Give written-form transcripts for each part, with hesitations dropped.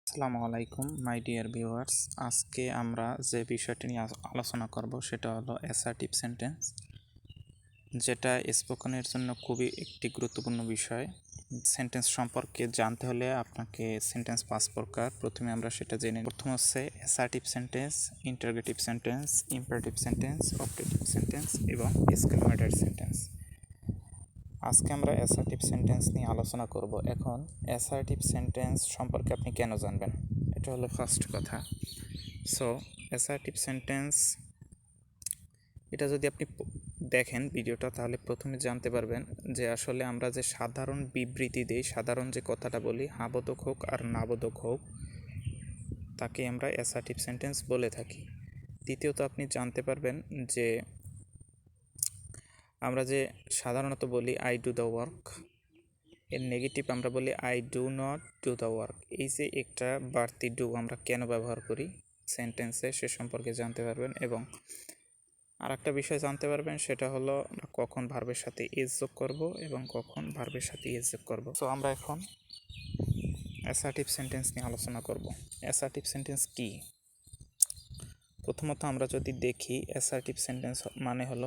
আসসালামু আলাইকুম my dear viewers. আজকে আমরা যে বিষয়টি নিয়ে আলোচনা করব সেটা হলো অ্যাসার্টিভ সেন্টেন্স, যেটা স্পোকেনের জন্য খুবই একটি গুরুত্বপূর্ণ বিষয়। সেন্টেন্স সম্পর্কে জানতে হলে আপনাকে সেন্টেন্স 5 প্রকার, প্রথমে আমরা সেটা জেনে প্রথম হচ্ছে assertive sentence, interrogative sentence, imperative sentence, objective sentence এবং এক্সক্লেমেটরি সেন্টেন্স। আজকে আমরা অ্যাসার্টিভ সেন্টেন্স নিয়ে আলোচনা করব। এখন অ্যাসার্টিভ সেন্টেন্স সম্পর্কে আপনি কেন জানবেন, এটা হলো ফার্স্ট কথা। সো অ্যাসার্টিভ সেন্টেন্স, এটা যদি আপনি দেখেন ভিডিওটা, তাহলে প্রথমে জানতে পারবেন যে আসলে আমরা যে সাধারণ বিবৃতি দিই, সাধারণ যে কথাটা বলি, হাবোধক হোক আর নাবোধক হোক, তাকে আমরা অ্যাসার্টিভ সেন্টেন্স বলে থাকি। দ্বিতীয়ত আপনি জানতে পারবেন যে আমরা যে সাধারণত বলি আই ডু দ্য ওয়ার্ক, এর নেগেটিভ আমরা বলি I do not do the work. এই যে একটা বাড়তি ডু আমরা কেন ব্যবহার করি সেন্টেন্সে, সে সম্পর্কে জানতে পারবেন। এবং আর একটা বিষয় জানতে পারবেন, সেটা হলো আমরা কখন ভার্বের সাথে এস যোগ করব এবং কখন ভার্বের সাথে এস যোগ করব। সো আমরা এখন অ্যাসার্টিভ সেন্টেন্স নিয়ে আলোচনা করব। অ্যাসার্টিভ সেন্টেন্স কি? প্রথমত আমরা যদি দেখি, অ্যাসার্টিভ সেন্টেন্স মানে হলো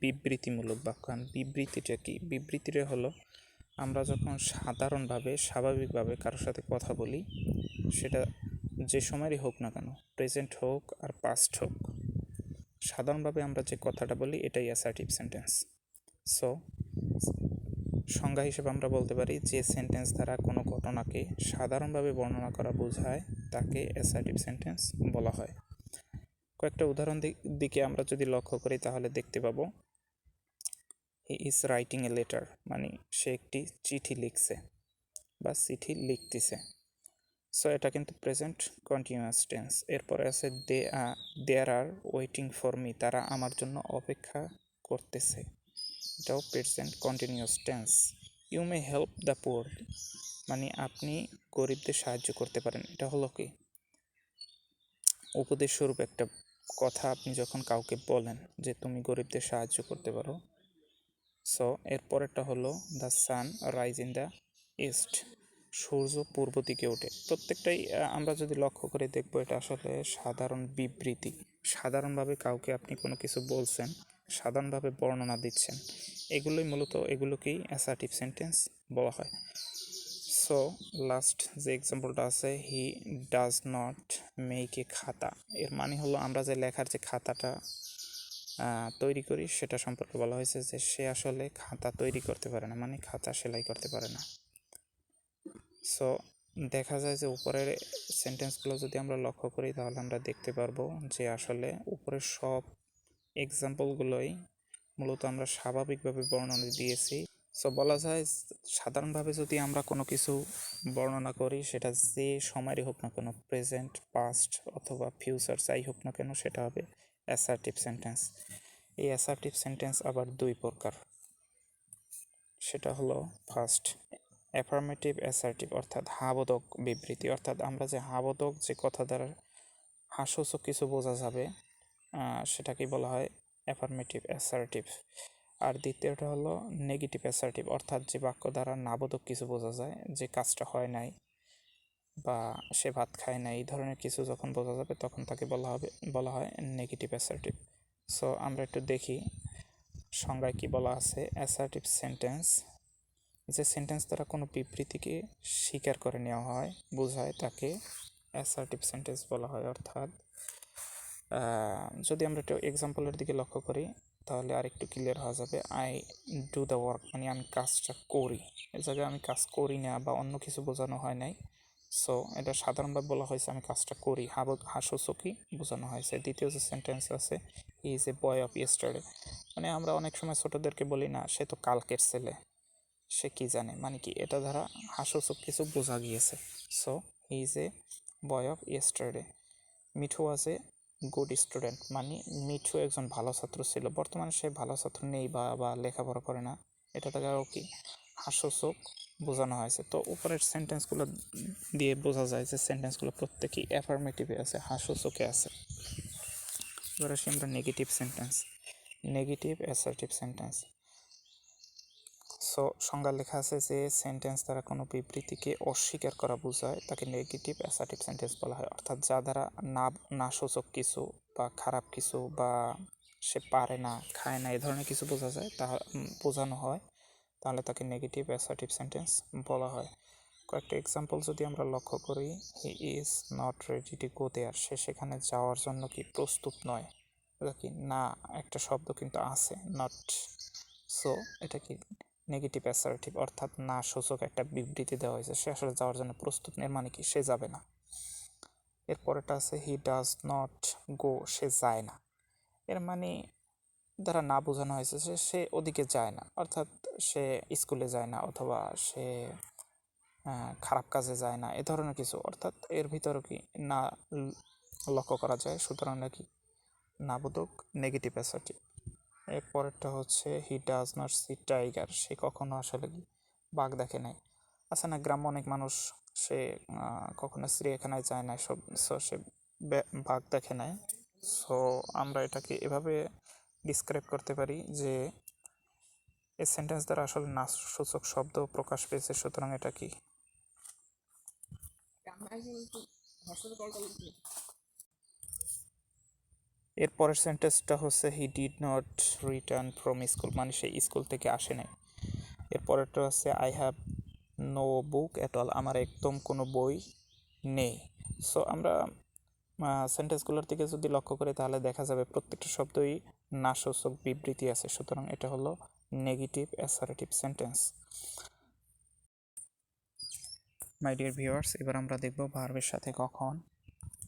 বিবৃতিমূলক বাক্য। বিবৃতিটা কি? বিবৃতিটা হলো আমরা যখন সাধারণভাবে স্বাভাবিকভাবে কারোর সাথে কথা বলি, সেটা যে সময়েরই হোক না কেন, প্রেজেন্ট হোক আর পাস্ট হোক, সাধারণভাবে আমরা যে কথাটা বলি এটাই অ্যাসার্টিভ সেন্টেন্স। সো সংজ্ঞা হিসেবে আমরা বলতে পারি, যে সেন্টেন্স দ্বারা কোনো ঘটনাকে সাধারণভাবে বর্ণনা করা বোঝায় তাকে অ্যাসার্টিভ সেন্টেন্স বলা হয়। কয়েকটা উদাহরণ দিকে আমরা যদি লক্ষ্য করি, তাহলে দেখতে পাবো he is writing a letter, মানে সে একটি চিঠি লিখছে বা চিঠি লিখতেছে। সো এটা কিন্তু প্রেজেন্ট কন্টিনিউয়াস টেন্স। এরপরে আছে they're are waiting for me, তারা আমার জন্য অপেক্ষা করতেছে, এটাও present continuous tense. You may help the poor, মানে আপনি গরিবদের সাহায্য করতে পারেন, এটা হলো কি উপদেশ স্বরূপ একটা কথা। আপনি যখন কাউকে বলেন যে তুমি গরিবদের সাহায্য করতে পারো। সো এরপরেরটা হলো the sun rise in the east, সূর্য পূর্ব দিকে ওঠে। প্রত্যেকটাই আমরা যদি লক্ষ্য করে দেখবো, এটা আসলে সাধারণ বিবৃতি। সাধারণভাবে কাউকে আপনি কোনো কিছু বলছেন, সাধারণভাবে বর্ণনা দিচ্ছেন, এগুলোকেই অ্যাসার্টিভ সেন্টেন্স বলা হয়। সো লাস্ট যে এক্সাম্পলটা আছে, হি ডাজ নট মেক এ খাতা, এর মানে হলো আমরা যে লেখার যে খাতাটা তৈরি করি সেটা সম্পর্কে বলা হয়েছে যে সে আসলে খাতা তৈরি করতে পারে না, মানে খাতা সেলাই করতে পারে না। সো দেখা যায় যে উপরের সেন্টেন্সগুলো যদি আমরা লক্ষ্য করি, তাহলে আমরা দেখতে পারবো যে আসলে উপরের সব এক্সাম্পলগুলোই মূলত আমরা স্বাভাবিকভাবে বর্ণনা দিয়েছি। সো বলা যায় সাধারণভাবে যদি আমরা কোনো কিছু বর্ণনা করি, সেটা যে সময়েরই হোক না কেন, প্রেজেন্ট, পাস্ট অথবা ফিউচার যাই হোক না কেন, সেটা হবে অ্যাসার্টিভ সেন্টেন্স। এই অ্যাসার্টিভ সেন্টেন্স আবার দুই প্রকার। সেটা হলো ফার্স্ট অ্যাফার্মেটিভ অ্যাসার্টিভ, অর্থাৎ হাবোধক বিবৃতি, অর্থাৎ আমরা যে হাবোধক যে কথা দ্বারা হাস্যসূচক কিছু বোঝা যাবে, সেটাকেই বলা হয় অ্যাফার্মেটিভ অ্যাসার্টিভ। আর দ্বিতীয়টা হলো নেগেটিভ অ্যাসার্টিভ, অর্থাৎ যে বাক্য দ্বারা নাবোধক কিছু বোঝা যায়, যে কাজটা হয় নাই বা সে ভাত খায় না, এই ধরনের কিছু যখন বোঝা যাবে, তখন তাকে বলা হয় নেগেটিভ অ্যাসার্টিভ। সো আমরা একটু দেখি সংজ্ঞায় কি বলা আছে। অ্যাসার্টিভ সেন্টেন্স, যে সেন্টেন্স দ্বারা কোনো বিবৃতিকে স্বীকার করে নেওয়া হয়, বোঝায়, তাকে অ্যাসার্টিভ সেন্টেন্স বলা হয়। অর্থাৎ যদি আমরা একটু এক্সাম্পলের দিকে লক্ষ্য করি, তাহলে আর একটু ক্লিয়ার হওয়া যাবে। আই ডু দ্য ওয়ার্ক, মানে আমি কাজটা করি। এ জায়গায় আমি কাজ করি না বা অন্য কিছু বোঝানো হয় নাই। সো এটা সাধারণভাবে বলা হয়েছে আমি কাজটা করি, হাস্যসূচকই বোঝানো হয়েছে। দ্বিতীয় যে সেন্টেন্স আছে, he is a boy of yesterday, মানে আমরা অনেক সময় ছোটদেরকে বলি না, সে তো কালকের ছেলে, সে কি জানে, মানে কি এটা দ্বারা হাস্যসূচক কিছু বোঝা গিয়েছে। So he is a boy of yesterday. Mithu was a good student, মানে মিঠু একজন ভালো ছাত্র ছিল, বর্তমানে সে ভালো ছাত্র নেই বা লেখাপড়া করে না, এটা দ্বারাও কি হাস্যসূচক বোঝানো হয়েছে। তো উপরের সেন্টেন্সগুলো দিয়ে বোঝা যায় যে সেন্টেন্সগুলো প্রত্যেকেই অ্যাফার্মেটিভে আছে, হাস্যসূচকে আছে। এবার আসি আমরা negative sentence, negative assertive sentence. So সংজ্ঞা লেখা আছে যে সেন্টেন্স দ্বারা কোনো বিবৃতিকে অস্বীকার করা বোঝায় তাকে নেগেটিভ অ্যাসার্টিভ সেন্টেন্স বলা হয়। অর্থাৎ যা দ্বারা না সূচক কিছু বা খারাপ কিছু বা সে পারে না, খায় না, এই ধরনের কিছু বোঝা যায়, বোঝানো হয়, তাহলে তাকে নেগেটিভ অ্যাসার্টিভ সেন্টেন্স বলা হয়। কয়েকটা এক্সাম্পল যদি আমরা লক্ষ্য করি, he is not ready to go there, সে সেখানে যাওয়ার জন্য কি প্রস্তুত নয়। এটা কি না একটা শব্দ কিন্তু আছে, নট। সো এটা কি নেগেটিভ অ্যাসার্টিভ, অর্থাৎ না সূচক একটা বিবৃতি দেওয়া হয়েছে, সে আসলে যাওয়ার জন্য প্রস্তুত নেই, মানে কি সে যাবে না। এরপরেটা আছে হি ডাজ নট গো, সে যায় না। এর মানে দ্বারা না বোঝানো হয়েছে যে সে ওদিকে যায় না, অর্থাৎ সে স্কুলে যায় না অথবা সে খারাপ কাজে যায় না, এ ধরনের কিছু। অর্থাৎ এর ভিতরে কি না লক্ষ্য করা যায়, সুতরাং নাকি না বোধক নেগেটিভ অ্যাসার্টিভ। এরপরেরটা হচ্ছে he does not see tiger, সে কখনো আসলে কি বাঘ দেখে নাই। আছে না গ্রাম্য অনেক মানুষ, সে কখনো চিড়িয়াখানায় যায় না, সো সে বাঘ দেখে নাই। সো আমরা এটাকে এভাবে ডিসক্রাইব করতে পারি যে এই সেন্টেন্স দ্বারা আসলে না সূচক শব্দ প্রকাশ পেয়েছে, সুতরাং এটা কি। এরপরের সেন্টেন্সটা হচ্ছে he did not return from school, মানে সে স্কুল থেকে আসে নাই। এরপরেরটা হচ্ছে I have no book at all, আমার একদম কোনো বই নেই। সো আমরা সেন্টেন্সগুলোর দিকে যদি লক্ষ্য করি তাহলে দেখা যাবে প্রত্যেকটা শব্দই না সূচক বিবৃতি আছে, সুতরাং এটা হলো negative assertive sentence. My dear viewers, এবার আমরা দেখব ভার্বের সাথে কখন,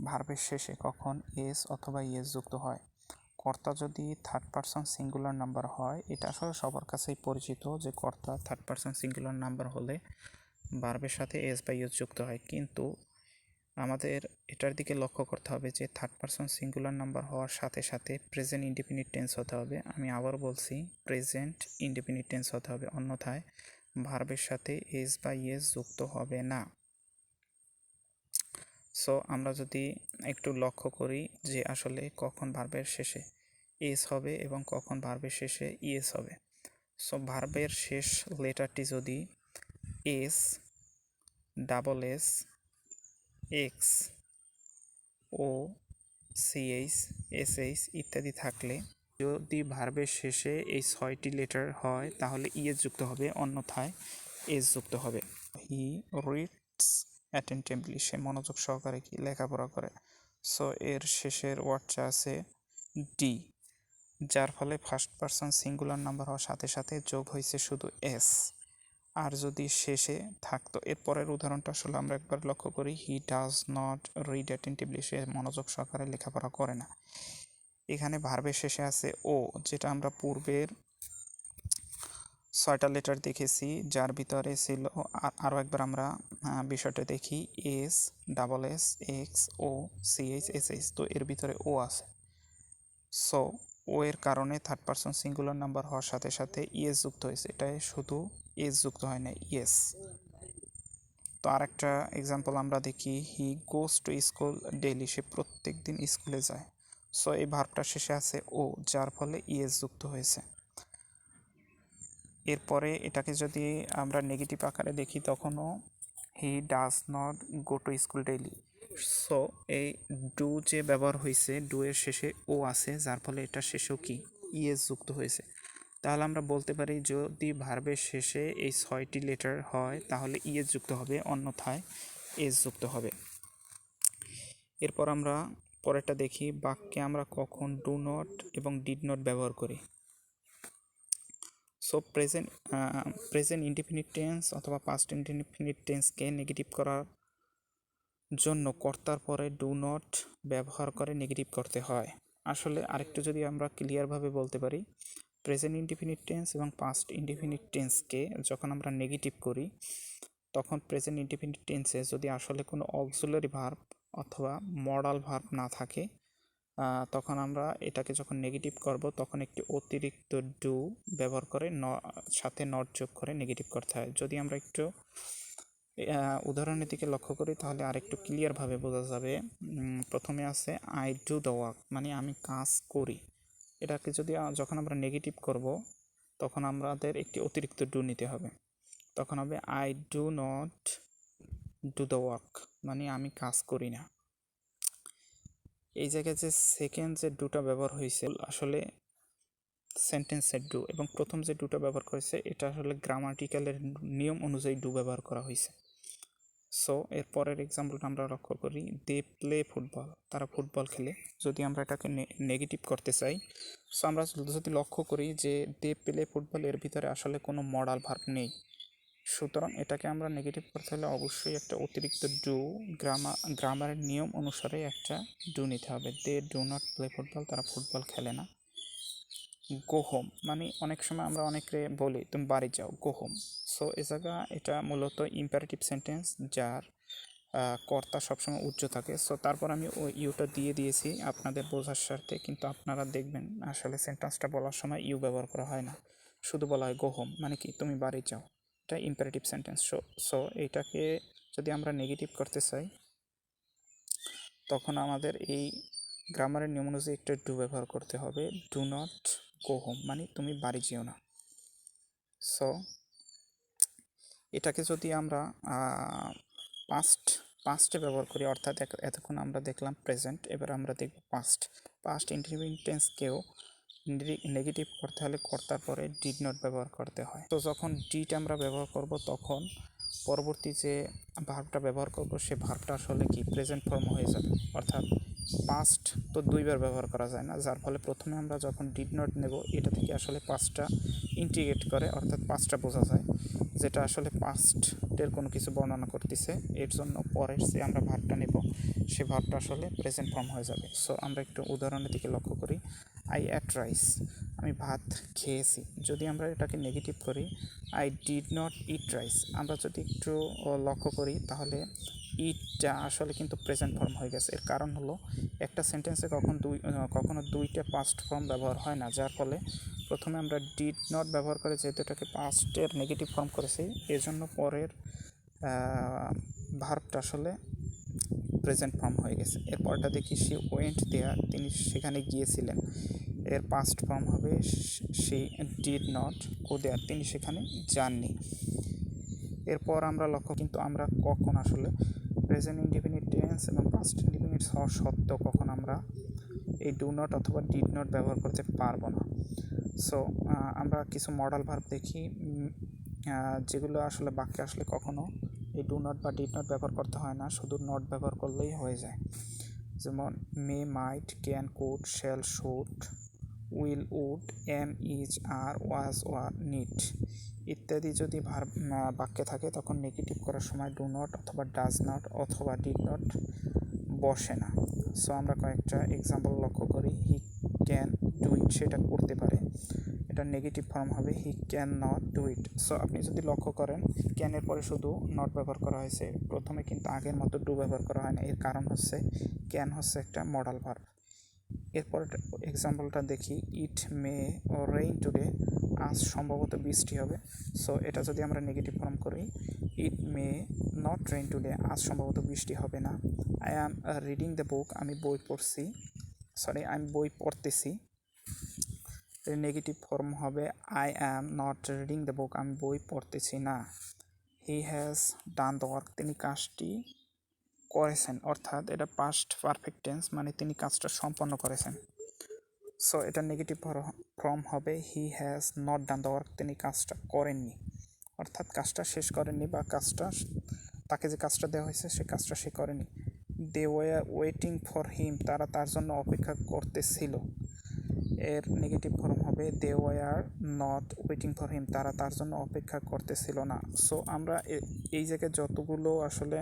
ভার্বের শেষে কখন এস অথবা ইএস যুক্ত হয়। কর্তা যদি থার্ড পারসন সিঙ্গুলার নাম্বার হয়, এটা আসলে সবার কাছেই পরিচিত যে কর্তা থার্ড পারসন সিঙ্গুলার নাম্বার হলে ভার্বের সাথে এস বা ইএস যুক্ত হয়। কিন্তু আমাদের এটার দিকে লক্ষ্য করতে হবে যে থার্ড পারসন সিঙ্গুলার নাম্বার হওয়ার সাথে সাথে প্রেজেন্ট ইনডেফিনিট টেন্স হতে হবে। আমি আবার বলছি, প্রেজেন্ট ইনডেফিনিট টেন্স হতে হবে, অন্যথায় ভার্বের সাথে এস বা ইএস যুক্ত হবে না। সো আমরা যদি একটু লক্ষ্য করি যে আসলে কখন ভার্বের শেষে এস হবে এবং কখন ভার্বের শেষে ইএস হবে। সো ভার্বের শেষ লেটারটি যদি এস, ডাবল এস, এক্স, ও, সিএইচ, এসএইচ ইত্যাদি থাকলে, যদি ভার্বের শেষে এই 6টি লেটার হয় তাহলে ইএস যুক্ত হবে, অন্যথায় এস যুক্ত হবে। হি রিডস অ্যাটেন্টিভলি, সে মনোযোগ সহকারে কি লেখাপড়া করে। সো এর শেষের ওয়ার্ডটা আছে ডি, যার ফলে ফার্স্ট পারসন সিঙ্গুলার নাম্বার হওয়ার সাথে সাথে যোগ হয়েছে শুধু এস। আর যদি শেষে থাকতো, এরপরের উদাহরণটা আসলে আমরা একবার লক্ষ্য করি, he does not read attentively, সে মনোযোগ সহকারে লেখাপড়া করে না। এখানে ভার্বের শেষে আছে ও, যেটা আমরা পূর্বের 6টা লেটার দেখেছি, যার ভিতরে ছিল আরও একবার আমরা বিষয়টা দেখি, এস, ডাবল এস, এক্স, ও, সিএইচ, এসএইচ, তো এর ভিতরে ও আছে। সো ও এর কারণে থার্ড পারসন সিঙ্গুলার নাম্বার হওয়ার সাথে সাথে ইএস যুক্ত হয়েছে, এটাই শুধু এস যুক্ত হয় না, ইএস। তো আরেকটা এক্সাম্পল আমরা দেখি, হি গোজ টু স্কুল ডেইলি, সে প্রত্যেক দিন স্কুলে যায়। সো এই ভার্বটা শেষে আছে ও, যার ফলে ইএস যুক্ত হয়েছে। এরপরে এটাকে যদি আমরা নেগেটিভ আকারে দেখি, তখনও হি does not go to school daily. So এই ডু যে ব্যবহার হয়েছে, ডু এর শেষে ও আছে, যার ফলে এটা শেষেও কি ইএস যুক্ত হয়েছে। তাহলে আমরা বলতে পারি যদি ভার্বের শেষে এই 6টি লেটার হয় তাহলে ইএস যুক্ত হবে, অন্যথায় এস যুক্ত হবে। এরপর আমরা পরেরটা দেখি, বাক্যে আমরা কখন ডু নট এবং ডিড নট ব্যবহার করি। সো প্রেজেন্ট ইনডিফিনিট টেন্স অথবা পাস্ট ইনডিফিনিট টেন্সকে নেগেটিভ করার জন্য কর্তার পরে ডু নট ব্যবহার করে নেগেটিভ করতে হয়। আসলে আরেকটু যদি আমরা ক্লিয়ারভাবে বলতে পারি, প্রেজেন্ট ইনডিফিনিট টেন্স এবং পাস্ট ইনডিফিনিট টেন্সকে যখন আমরা নেগেটিভ করি, তখন প্রেজেন্ট ইনডিফিনিট টেন্সে যদি আসলে কোনো অক্সিলারি ভার্ব অথবা মডাল ভার্ব না থাকে, তখন আমরা এটাকে যখন নেগেটিভ করব তখন একটি অতিরিক্ত ডু ব্যবহার করে সাথে নট যোগ করে নেগেটিভ করতে হয়। যদি আমরা একটু উদাহরণের দিকে লক্ষ্য করি তাহলে আরেকটু ক্লিয়ারভাবে বোঝা যাবে। প্রথমে আছে আই ডু দ্য ওয়ার্ক, মানে আমি কাজ করি। এটাকে যদি যখন আমরা নেগেটিভ করব তখন আমাদের একটি অতিরিক্ত ডু নিতে হবে। তখন হবে I do not do the work, মানে আমি কাজ করি না। এই জায়গায় যে সেকেন্ড যে ডুটা ব্যবহার হয়েছে আসলে সেন্টেন্সের ডু, এবং প্রথম যে ডুটা ব্যবহার করেছে এটা আসলে গ্রামাটিক্যালের নিয়ম অনুযায়ী ডু ব্যবহার করা হয়েছে। সো এর পরের এক্সাম্পলটা আমরা লক্ষ্য করি, দে প্লে ফুটবল, তারা ফুটবল খেলে। যদি আমরা এটাকে নেগেটিভ করতে চাই, সো আমরা যদি লক্ষ্য করি যে দে প্লে ফুটবল এর ভিতরে আসলে কোনো মডাল ভার্ব নেই, সুতরাং এটাকে আমরা নেগেটিভ করতে হলে অবশ্যই একটা অতিরিক্ত ডু, গ্রামারের নিয়ম অনুসারে একটা ডু নিতে হবে। They do not play football, তারা ফুটবল খেলে না। গো হোম, মানে অনেক সময় আমরা অনেকে বলি তুমি বাড়ি যাও, গো হোম। সো এ জায়গা এটা মূলত ইম্পারেটিভ সেন্টেন্স যার কর্তা সবসময় উচ্চ থাকে। সো তারপর আমি ওই ইউটা দিয়ে দিয়েছি আপনাদের বোঝার স্বার্থে, কিন্তু আপনারা দেখবেন আসলে সেন্টেন্সটা বলার সময় ইউ ব্যবহার করা হয় না, শুধু বলা হয় গো হোম, মানে কি তুমি বাড়ি যাও। এটা ইম্পারেটিভ সেন্টেন্স। সো এইটাকে যদি আমরা নেগেটিভ করতে চাই তখন আমাদের এই গ্রামারের নিয়ম অনুযায়ী একটা ডু ব্যবহার করতে হবে। ডু নট গো হোম, মানে তুমি বাড়ি যেও না। সো এটাকে যদি আমরা পাস্টে ব্যবহার করি, অর্থাৎ এতক্ষণ আমরা দেখলাম প্রেজেন্ট, এবার আমরা দেখব পাস্ট ইন্ডিফিনিট টেন্সকেও নেগেটিভ করতে হলে কর্তার পরে ডিড নট ব্যবহার করতে হয়। তো যখন ডিড আমরা ব্যবহার করব তখন পরবর্তী যে ভার্বটা ব্যবহার করব সে ভার্বটা আসলে কি প্রেজেন্ট ফর্ম হয়ে যাবে। অর্থাৎ পাস্ট তো দুইবার ব্যবহার করা যায় না, যার ফলে প্রথমে আমরা যখন ডিড নট নেব এটা থেকে আসলে পাস্টটা ইন্টিগ্রেট করে, অর্থাৎ পাস্টটা বোঝা যায় যেটা আসলে পাস্টের কোনো কিছু বর্ণনা করতেছে। এর জন্য পরের যে আমরা ভার্বটা নেব সে ভার্বটা আসলে প্রেজেন্ট ফর্ম হয়ে যাবে। সো আমরা একটু উদাহরণের দিকে লক্ষ্য করি। আই অ্যাট রাইস, আমি ভাত খেয়েছি। যদি আমরা এটাকে নেগেটিভ করি, I did not eat rice, আমরা যদি একটু লক্ষ্য করি তাহলে ইটটা আসলে কিন্তু প্রেজেন্ট ফর্ম হয়ে গেছে। এর কারণ হলো একটা সেন্টেন্সে কখনো দুইটা পাস্ট ফর্ম ব্যবহার হয় না, যার ফলে প্রথমে আমরা ডিড নট ব্যবহার করে যেহেতু এটাকে পাস্টের নেগেটিভ ফর্ম করেছি, এজন্য পরের ভার্বটা আসলে প্রেজেন্ট ফর্ম হয়ে গেছে। এরপরটা দেখি সি ওয়েন্ট দেয়ার, তিনি সেখানে গিয়েছিলেন। এর পাস্ট ফর্ম হবে সি ডিড নট গো দেয়ার, তিনি সেখানে যাননি। এরপর আমরা কিন্তু আমরা কখন আসলে প্রেজেন্ট ইনডিফিনিট টেন্স এবং পাস্ট ইনডিফিনিট হওয়া সত্ত্বেও কখন আমরা এই ডু নট অথবা ডিড নট ব্যবহার করতে পারবো না। সো আমরা কিছু মডাল ভার্ব দেখি যেগুলো আসলে বাক্যে আসলে কখনো এই ডু নট বা ডিড নট ব্যবহার করতে হয় না, শুধু নট ব্যবহার করলেই হয়ে যায়। যেমন may, might, can, could, shall, should, will, would, am, is, are, was, were, need ইত্যাদি যদি ভার্ব বাক্যে থাকে তখন নেগেটিভ করার সময় ডু নট অথবা ডাজ নট অথবা ডিড নট বসে না। সো আমরা কয়েকটা এক্সাম্পল লক্ষ্য করি। হি ক্যান ডু ইট, সেটা করতে পারে, এটা নেগেটিভ ফর্ম হবে he can not do it. So আপনি যদি লক্ষ্য করেন ক্যানের পরে শুধু নট ব্যবহার করা হয়েছে, প্রথমে কিন্তু আগের মতো ডু ব্যবহার করা হয় না। এর কারণ হচ্ছে ক্যান হচ্ছে একটা মডাল ভার্ব। এরপর এক্সাম্পলটা দেখি, ইট মে রেইন টুডে, আজ সম্ভবত বৃষ্টি হবে। সো এটা যদি আমরা নেগেটিভ ফর্ম করি, ইট মে নট রেইন টুডে, আজ সম্ভবত বৃষ্টি হবে না। I am reading the book, আমি বই পড়তেছি। এর নেগেটিভ ফর্ম হবে I am not reading the book, আমি বই পড়তেছি না। He has done the work, তিনি কাজটি করেছেন, অর্থাৎ এটা পাস্ট পারফেক্ট টেন্স, মানে তিনি কাজটা সম্পন্ন করেছেন। সো এটা নেগেটিভ ফর্ম হবে he has not done the work, তিনি কাজটা করেননি, অর্থাৎ কাজটা শেষ করেননি বা তাকে যে কাজটা দেওয়া হয়েছে সে কাজটা সে করেনি। They were waiting for him, তারা তার জন্য অপেক্ষা করতেছিল। এর নেগেটিভ ফর্ম হবে they were not waiting for him, তারা তার জন্য অপেক্ষা করতেছিল না। সো আমরা এই জায়গায় যতগুলো আসলে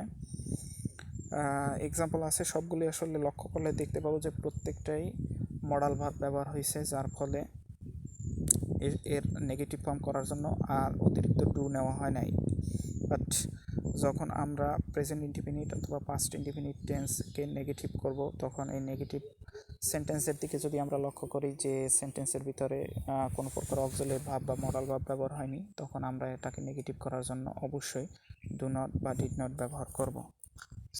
এক্সাম্পল আছে সবগুলি আসলে লক্ষ্য করলে দেখতে পাবো যে প্রত্যেকটাই মডাল ভার্ব ব্যবহার হয়েছে, যার ফলে এর নেগেটিভ ফর্ম করার জন্য আর অতিরিক্ত ডু নেওয়া হয় নাই। বাট যখন আমরা প্রেজেন্ট ইনডিফিনিট অথবা পাস্ট ইনডিফিনিট টেন্সকে নেগেটিভ করব তখন এই নেগেটিভ সেন্টেন্সের দিকে যদি আমরা লক্ষ্য করি যে সেন্টেন্সের ভিতরে কোনো প্রকার অক্সিলারি ভার্ব বা মডাল ভার্ব ব্যবহার হয়নি, তখন আমরা এটাকে নেগেটিভ করার জন্য অবশ্যই ডু নট বা ডিড নট ব্যবহার করব।